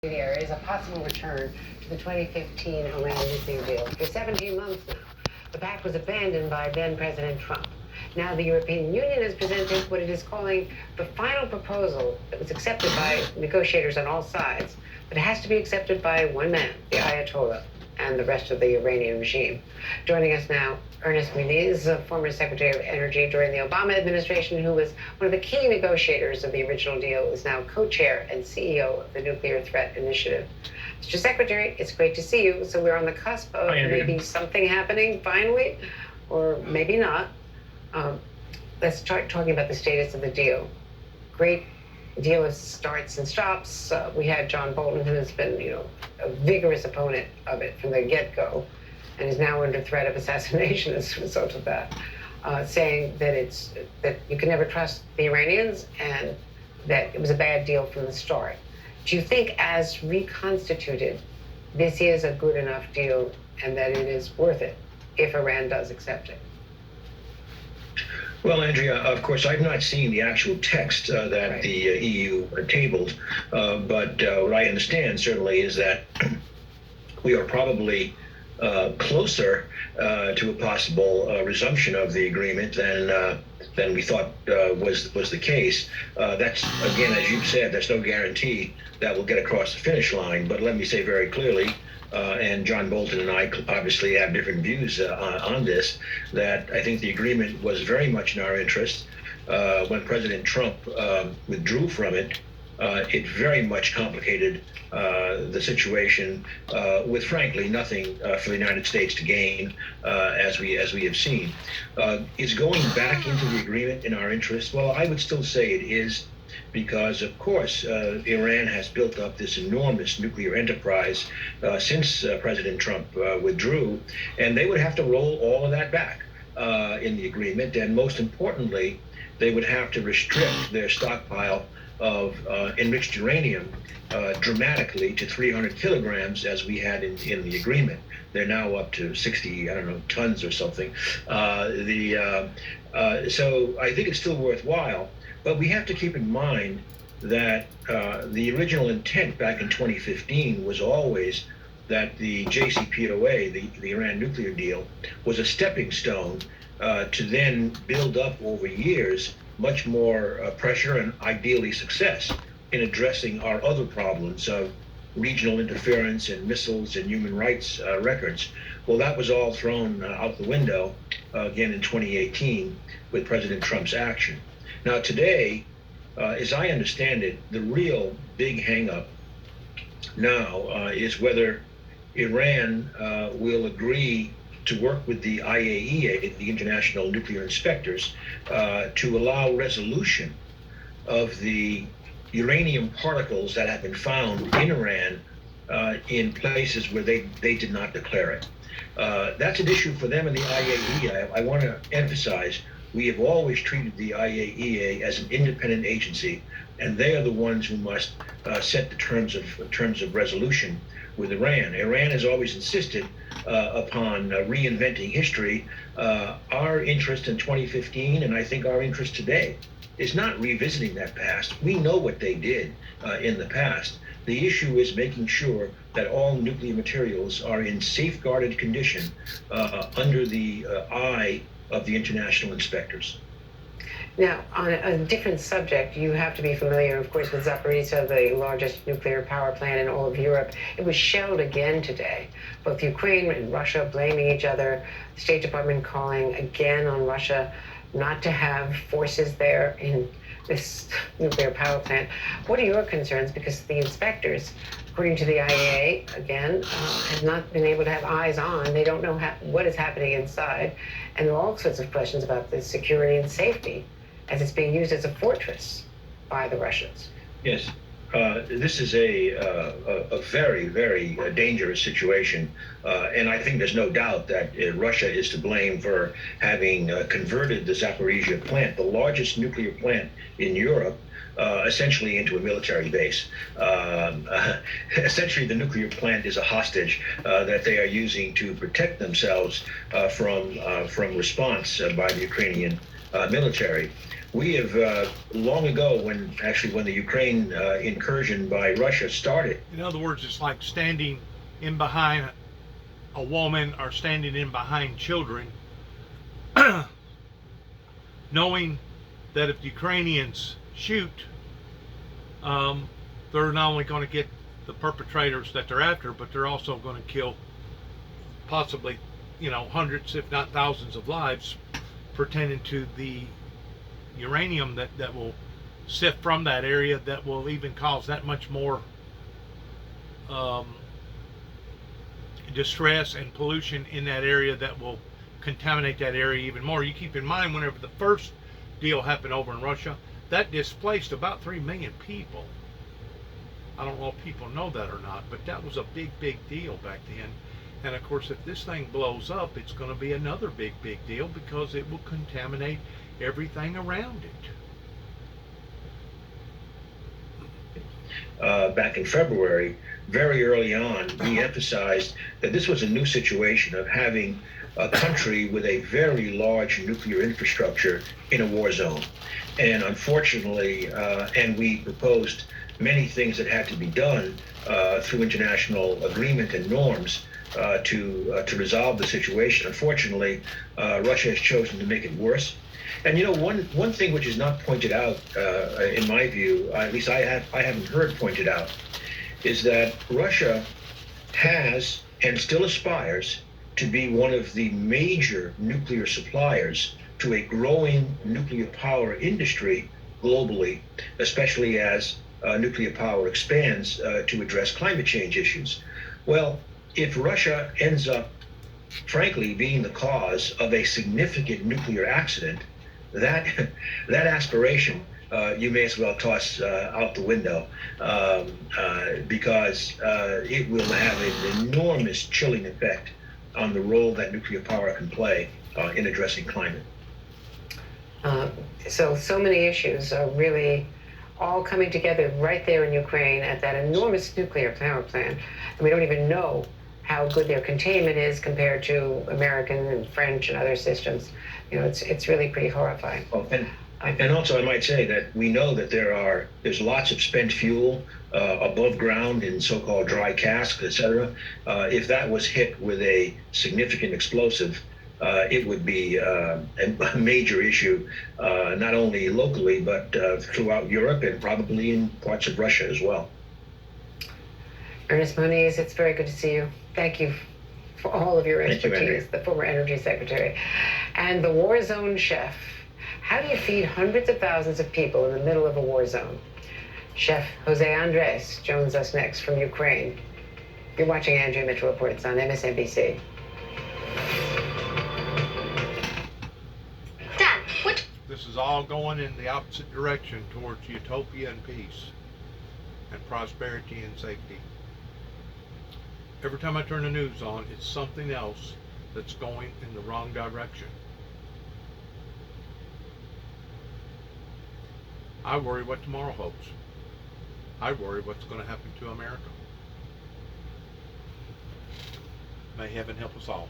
There is a possible return to the 2015 Iran nuclear deal. For 17 months now, the pact was abandoned by then-President Trump. Now the European Union has presented what it is calling the final proposal that was accepted by negotiators on all sides, but it has to be accepted by one man, the Ayatollah, and the rest of the Iranian regime. Joining us now, Ernest Moniz, former Secretary of Energy during the Obama administration, who was one of the key negotiators of the original deal, is now co-chair and CEO of the Nuclear Threat Initiative. Mr. Secretary, it's great to see you. So we're on the cusp of maybe something happening finally, or maybe not. Let's start talking about the status of the deal. Great deal of starts and stops. We had John Bolton, who has been, a vigorous opponent of it from the get-go, and is now under threat of assassination as a result of that, saying that you can never trust the Iranians and that it was a bad deal from the start. Do you think, as reconstituted, this is a good enough deal and that it is worth it if Iran does accept it? Well, Andrea, of course, I've not seen the actual text that the EU tabled, but what I understand certainly is that we are probably closer to a possible resumption of the agreement than we thought was the case. That's, again, as you've said, there's no guarantee that we'll get across the finish line. But let me say very clearly, and John Bolton and I obviously have different views on this, that I think the agreement was very much in our interest. When President Trump withdrew from it, it very much complicated the situation with, frankly, nothing for the United States to gain, as we have seen. Is going back into the agreement in our interest? Well, I would still say it is, because, of course, Iran has built up this enormous nuclear enterprise since President Trump withdrew, and they would have to roll all of that back in the agreement. And most importantly, they would have to restrict their stockpile of enriched uranium dramatically to 300 kilograms, as we had in the agreement. They're now up to 60, tons or something. So I think it's still worthwhile. But we have to keep in mind that the original intent back in 2015 was always that the JCPOA, the Iran nuclear deal, was a stepping stone to then build up over years much more pressure and ideally success in addressing our other problems of regional interference and missiles and human rights records. Well, that was all thrown out the window again in 2018 with President Trump's action. Now, today, as I understand it, the real big hang-up now is whether Iran will agree to work with the IAEA, the International Nuclear Inspectors, to allow resolution of the uranium particles that have been found in Iran in places where they did not declare it. That's an issue for them and the IAEA. I want to emphasize, we have always treated the IAEA as an independent agency, and they are the ones who must set the terms of resolution with Iran. Iran has always insisted upon reinventing history. Our interest in 2015, and I think our interest today, is not revisiting that past. We know what they did in the past. The issue is making sure that all nuclear materials are in safeguarded condition under the eye of the international inspectors. Now, on a different subject, you have to be familiar, of course, with Zaporizhzhia, the largest nuclear power plant in all of Europe. It was shelled again today. Both Ukraine and Russia blaming each other. The State Department calling again on Russia not to have forces there in this nuclear power plant. What are your concerns? Because the inspectors, according to the IAEA, again, have not been able to have eyes on. They don't know what is happening inside. And there are all sorts of questions about the security and safety as it's being used as a fortress by the Russians. Yes. This is a very, very dangerous situation. And I think there's no doubt that Russia is to blame for having converted the Zaporizhzhia plant, the largest nuclear plant in Europe, essentially into a military base. Essentially, the nuclear plant is a hostage that they are using to protect themselves from response by the Ukrainian military. We have long ago, when the Ukraine incursion by Russia started. In other words, it's like standing in behind a woman or standing in behind children, knowing that if the Ukrainians shoot, they're not only going to get the perpetrators that they're after, but they're also going to kill possibly, hundreds, if not thousands of lives pertaining to the uranium that will sift from that area, that will even cause that much more distress and pollution in that area, that will contaminate that area even more. You keep in mind, whenever the first deal happened over in Russia, that displaced about 3 million people. I don't know if people know that or not, but that was a big deal back then. And of course, if this thing blows up, it's going to be another big deal, because it will contaminate everything around it. Back in February, very early on, we emphasized that this was a new situation of having a country with a very large nuclear infrastructure in a war zone. And unfortunately, and we proposed many things that had to be done through international agreement and norms to resolve the situation. Unfortunately, Russia has chosen to make it worse. And one thing which is not pointed out, in my view, at least I haven't heard pointed out, is that Russia has and still aspires to be one of the major nuclear suppliers to a growing nuclear power industry globally, especially as nuclear power expands to address climate change issues. Well, if Russia ends up, frankly, being the cause of a significant nuclear accident, that aspiration you may as well toss out the window, because it will have an enormous chilling effect on the role that nuclear power can play in addressing climate. So many issues are really all coming together right there in Ukraine at that enormous nuclear power plant. And we don't even know how good their containment is compared to American and French and other systems. It's really pretty horrifying. Oh, and also I might say that we know that there's lots of spent fuel above ground in so-called dry casks, etc. If that was hit with a significant explosive, it would be a major issue, not only locally, but throughout Europe and probably in parts of Russia as well. Ernest Moniz, it's very good to see you. Thank you for all of your expertise, you, the former Energy Secretary. And the war zone chef. How do you feed hundreds of thousands of people in the middle of a war zone? Chef Jose Andres joins us next from Ukraine. You're watching Andrea Mitchell Reports on MSNBC. Dad, what? This is all going in the opposite direction towards utopia and peace and prosperity and safety. Every time I turn the news on, it's something else that's going in the wrong direction. I worry what tomorrow holds. I worry what's going to happen to America. May heaven help us all.